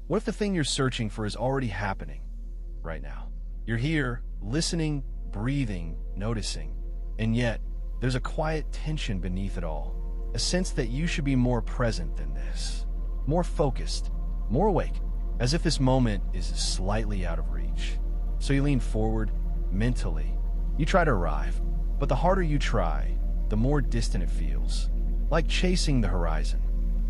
What if the thing you're searching for is already happening right now? You're here, listening, breathing, noticing, and yet there's a quiet tension beneath it all, a sense that you should be more present than this, more focused, more awake, as if this moment is slightly out of reach. So you lean forward, mentally. You try to arrive, but the harder you try, the more distant it feels, like chasing the horizon.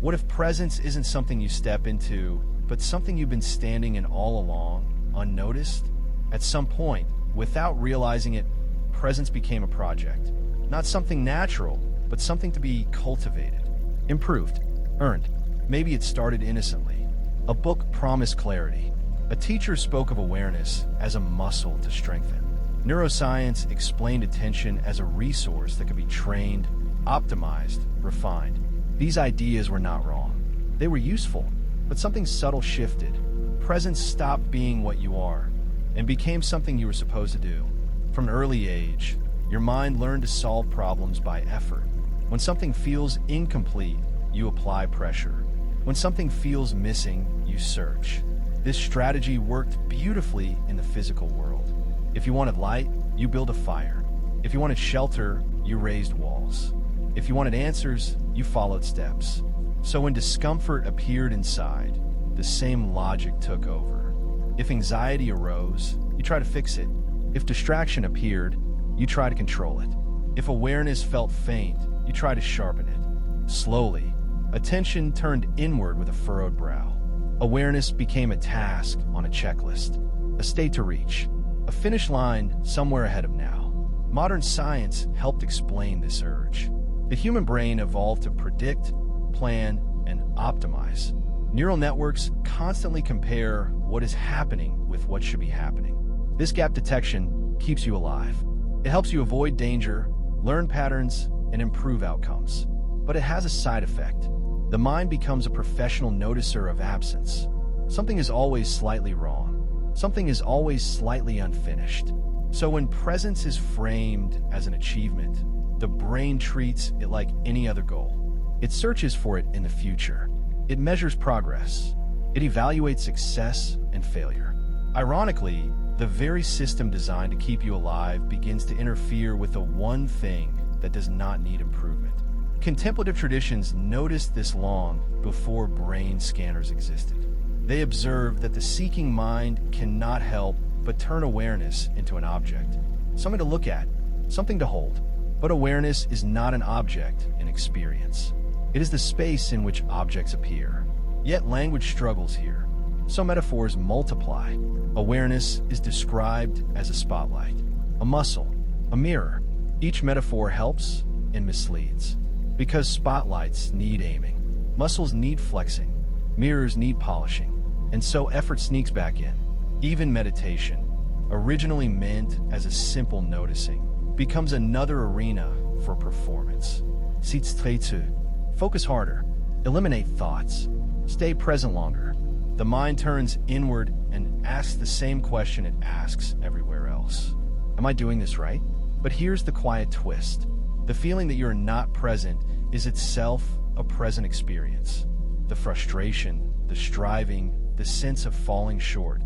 What if presence isn't something you step into, but something you've been standing in all along, unnoticed? At some point, without realizing it, presence became a project. Not something natural, but something to be cultivated, improved, earned. Maybe it started innocently. A book promised clarity. A teacher spoke of awareness as a muscle to strengthen. Neuroscience explained attention as a resource that could be trained, optimized, refined. These ideas were not wrong. They were useful, but something subtle shifted. Presence stopped being what you are and became something you were supposed to do. From an early age, your mind learned to solve problems by effort. When something feels incomplete, you apply pressure. When something feels missing, you search. This strategy worked beautifully in the physical world. If you wanted light, you built a fire. If you wanted shelter, you raised walls. If you wanted answers, you followed steps. So when discomfort appeared inside, the same logic took over. If anxiety arose, you try to fix it. If distraction appeared, you try to control it. If awareness felt faint, you try to sharpen it. Slowly, attention turned inward with a furrowed brow. Awareness became a task on a checklist, a state to reach, a finish line somewhere ahead of now. Modern science helped explain this urge. The human brain evolved to predict, plan, and optimize. Neural networks constantly compare what is happening with what should be happening. This gap detection keeps you alive. It helps you avoid danger, learn patterns, and improve outcomes. But it has a side effect. The mind becomes a professional noticer of absence. Something is always slightly wrong. Something is always slightly unfinished. So when presence is framed as an achievement, the brain treats it like any other goal. It searches for it in the future. It measures progress. It evaluates success and failure. Ironically, the very system designed to keep you alive begins to interfere with the one thing that does not need improvement. Contemplative traditions noticed this long before brain scanners existed. They observed that the seeking mind cannot help but turn awareness into an object, something to look at, something to hold. But awareness is not an object in experience. It is the space in which objects appear. Yet language struggles here. So metaphors multiply. Awareness is described as a spotlight, a muscle, a mirror. Each metaphor helps and misleads. Because spotlights need aiming, muscles need flexing, mirrors need polishing, and so effort sneaks back in. Even meditation, originally meant as a simple noticing, becomes another arena for performance. Sitz treitu. Focus harder. Eliminate thoughts. Stay present longer. The mind turns inward and asks the same question it asks everywhere else. Am I doing this right? But here's the quiet twist. The feeling that you're not present is itself a present experience. The frustration, the striving, the sense of falling short,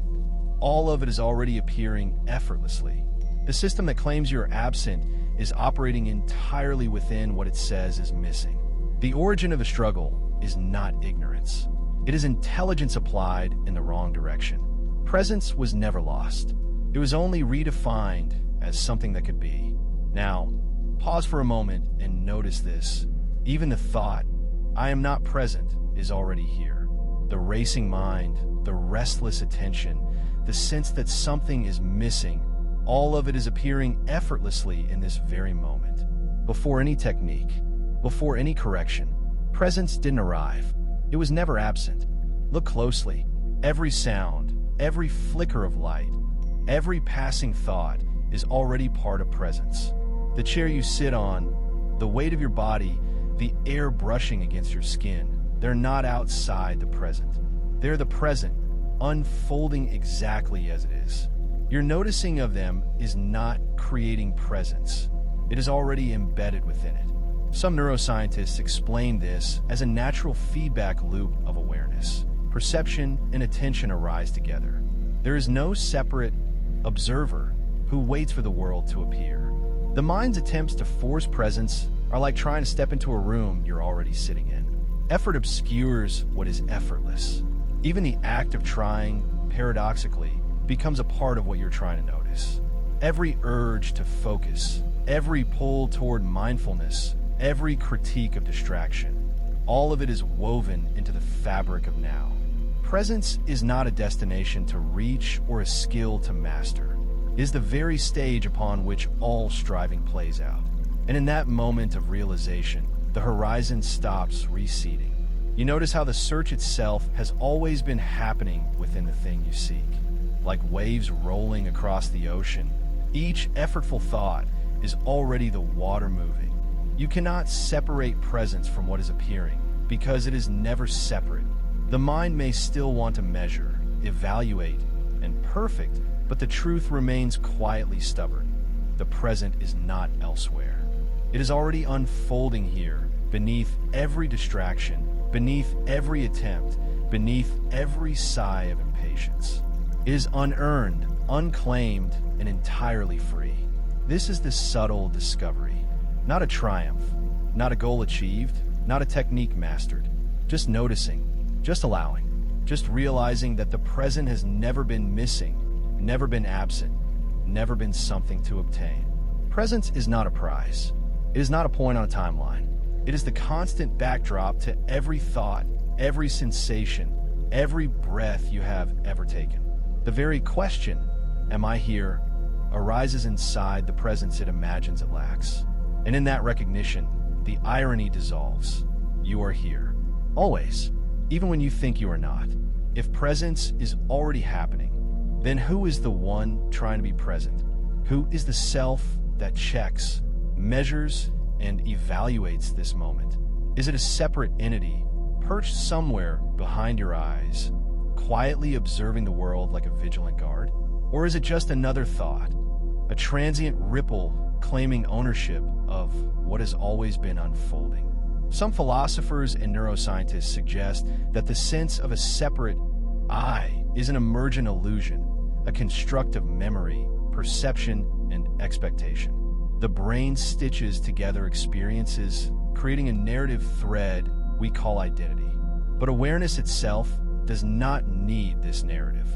all of it is already appearing effortlessly. The system that claims you're absent is operating entirely within what it says is missing. The origin of the struggle is not ignorance. It is intelligence applied in the wrong direction. Presence was never lost. It was only redefined as something that could be. Now, pause for a moment and notice this. Even the thought, I am not present, is already here. The racing mind, the restless attention, the sense that something is missing, all of it is appearing effortlessly in this very moment. Before any technique, before any correction, presence didn't arrive. It was never absent. Look closely. Every sound, every flicker of light, every passing thought is already part of presence. The chair you sit on, the weight of your body, the air brushing against your skin, they're not outside the present. They're the present, unfolding exactly as it is. Your noticing of them is not creating presence. It is already embedded within it. Some neuroscientists explain this as a natural feedback loop of awareness. perception, and attention arise together. There is no separate observer who waits for the world to appear. The mind's attempts to force presence are like trying to step into a room you're already sitting in. Effort obscures what is effortless. Even the act of trying, paradoxically, becomes a part of what you're trying to notice. Every urge to focus, every pull toward mindfulness, every critique of distraction, all of it is woven into the fabric of now. Presence is not a destination to reach or a skill to master. It is the very stage upon which all striving plays out. And in that moment of realization, the horizon stops receding. You notice how the search itself has always been happening within the thing you seek. Like waves rolling across the ocean, each effortful thought is already the water moving. You cannot separate presence from what is appearing, because it is never separate. The mind may still want to measure, evaluate, and perfect, but the truth remains quietly stubborn. The present is not elsewhere. It is already unfolding here, beneath every distraction, beneath every attempt, beneath every sigh of impatience. It is unearned, unclaimed, and entirely free. This is the subtle discovery. Not a triumph, not a goal achieved, not a technique mastered. Just noticing, just allowing, just realizing that the present has never been missing, never been absent, never been something to obtain. Presence is not a prize. It is not a point on a timeline. It is the constant backdrop to every thought, every sensation, every breath you have ever taken. The very question, am I here, arises inside the presence it imagines it lacks. And in that recognition, the irony dissolves. You are here. Always. Even when you think you are not. If presence is already happening, then who is the one trying to be present? Who is the self that checks, measures, and evaluates this moment? Is it a separate entity, perched somewhere behind your eyes, quietly observing the world like a vigilant guard? Or is it just another thought, a transient ripple claiming ownership of what has always been unfolding? Some philosophers and neuroscientists suggest that the sense of a separate I is an emergent illusion, a constructive memory, perception, and expectation. The brain stitches together experiences, creating a narrative thread we call identity. But awareness itself does not need this narrative.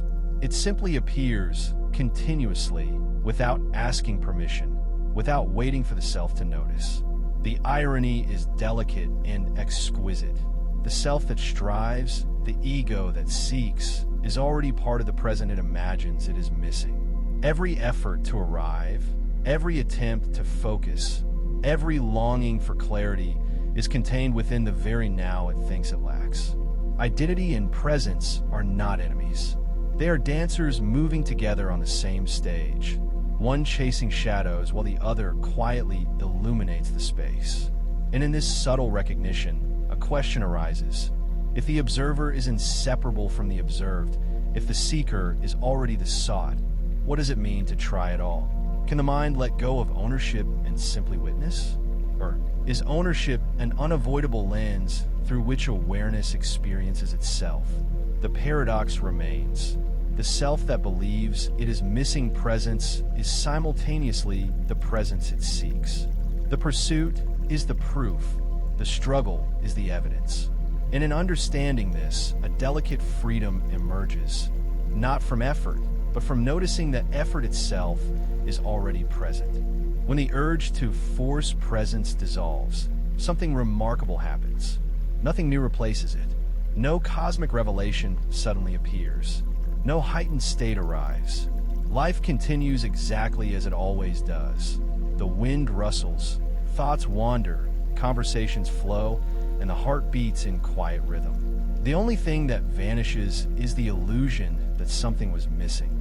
It simply appears continuously without asking permission, without waiting for the self to notice. The irony is delicate and exquisite. The self that strives, the ego that seeks, is already part of the present it imagines it is missing. Every effort to arrive, every attempt to focus, every longing for clarity is contained within the very now it thinks it lacks. Identity and presence are not enemies. They are dancers moving together on the same stage, one chasing shadows while the other quietly illuminates the space. And in this subtle recognition, a question arises. If the observer is inseparable from the observed, if the seeker is already the sought, what does it mean to try at all? Can the mind let go of ownership and simply witness? Or is ownership an unavoidable lens through which awareness experiences itself? The paradox remains. The self that believes it is missing presence is simultaneously the presence it seeks. The pursuit is the proof. The struggle is the evidence. And in understanding this, a delicate freedom emerges, not from effort, but from noticing that effort itself is already present. When the urge to force presence dissolves, something remarkable happens. Nothing new replaces it. No cosmic revelation suddenly appears. No heightened state arrives. Life continues exactly as it always does. The wind rustles, thoughts wander, conversations flow, and the heart beats in quiet rhythm. The only thing that vanishes is the illusion that something was missing.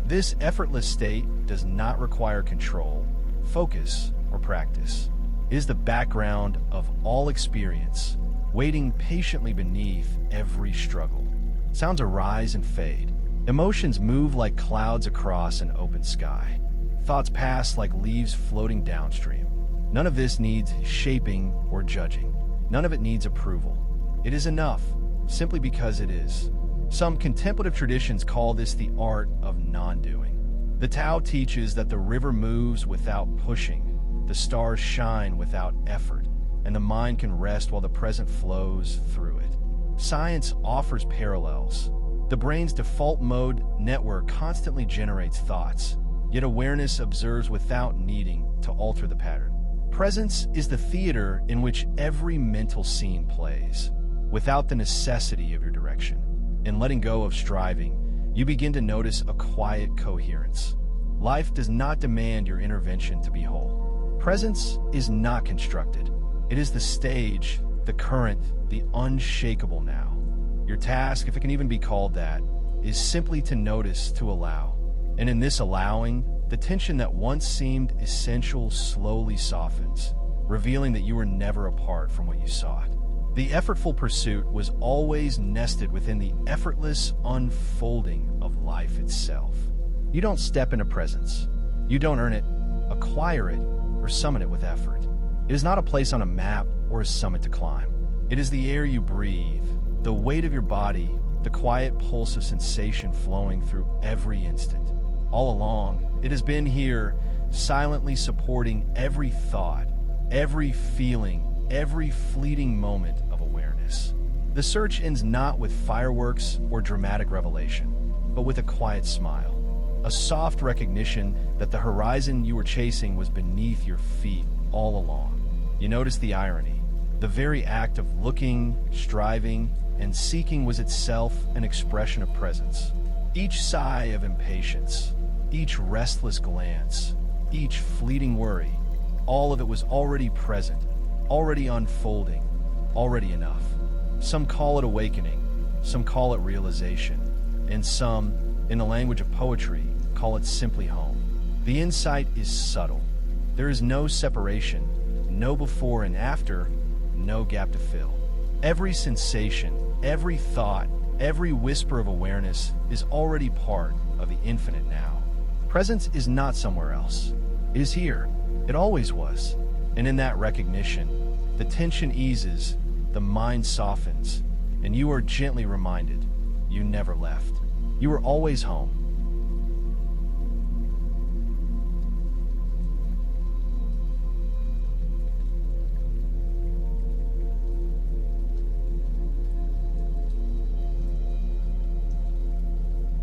This effortless state does not require control, focus, or practice. It is the background of all experience, waiting patiently beneath every struggle. Sounds arise and fade. Emotions move like clouds across an open sky. Thoughts pass like leaves floating downstream. None of this needs shaping or judging. None of it needs approval. It is enough, simply because it is. Some contemplative traditions call this the art of non-doing. The Tao teaches that the river moves without pushing, the stars shine without effort, and the mind can rest while the present flows through it. Science offers parallels. The brain's default mode network constantly generates thoughts, yet awareness observes without needing to alter the pattern. Presence is the theater in which every mental scene plays, without the necessity of your direction. In letting go of striving, you begin to notice a quiet coherence. Life does not demand your intervention to be whole. Presence is not constructed. It is the stage, the current, the unshakable now. Your task, if it can even be called that, is simply to notice, to allow. And in this allowing, the tension that once seemed essential slowly softens, revealing that you were never apart from what you sought. The effortful pursuit was always nested within the effortless unfolding of life itself. You don't step into presence. You don't earn it, acquire it, or summon it with effort. It is not a place on a map or a summit to climb. It is the air you breathe, the weight of your body, the quiet pulse of sensation flowing through every instant. All along, it has been here, silently supporting every thought, every feeling, every fleeting moment of awareness. The search ends not with fireworks or dramatic revelation, but with a quiet smile, a soft recognition that the horizon you were chasing was beneath your feet all along. You notice the irony. The very act of looking, striving, and seeking was itself an expression of presence. Each sigh of impatience, each restless glance, each fleeting worry, all of it was already present, already unfolding, already enough. Some call it awakening, some call it realization, and some, in the language of poetry, call it simply home. The insight is subtle. There is no separation, no before and after, no gap to fill. Every sensation, every thought, every whisper of awareness is already part of the infinite now. Presence is not somewhere else. It is here. It always was. And in that recognition, the tension eases, the mind softens, and you are gently reminded you never left. You were always home.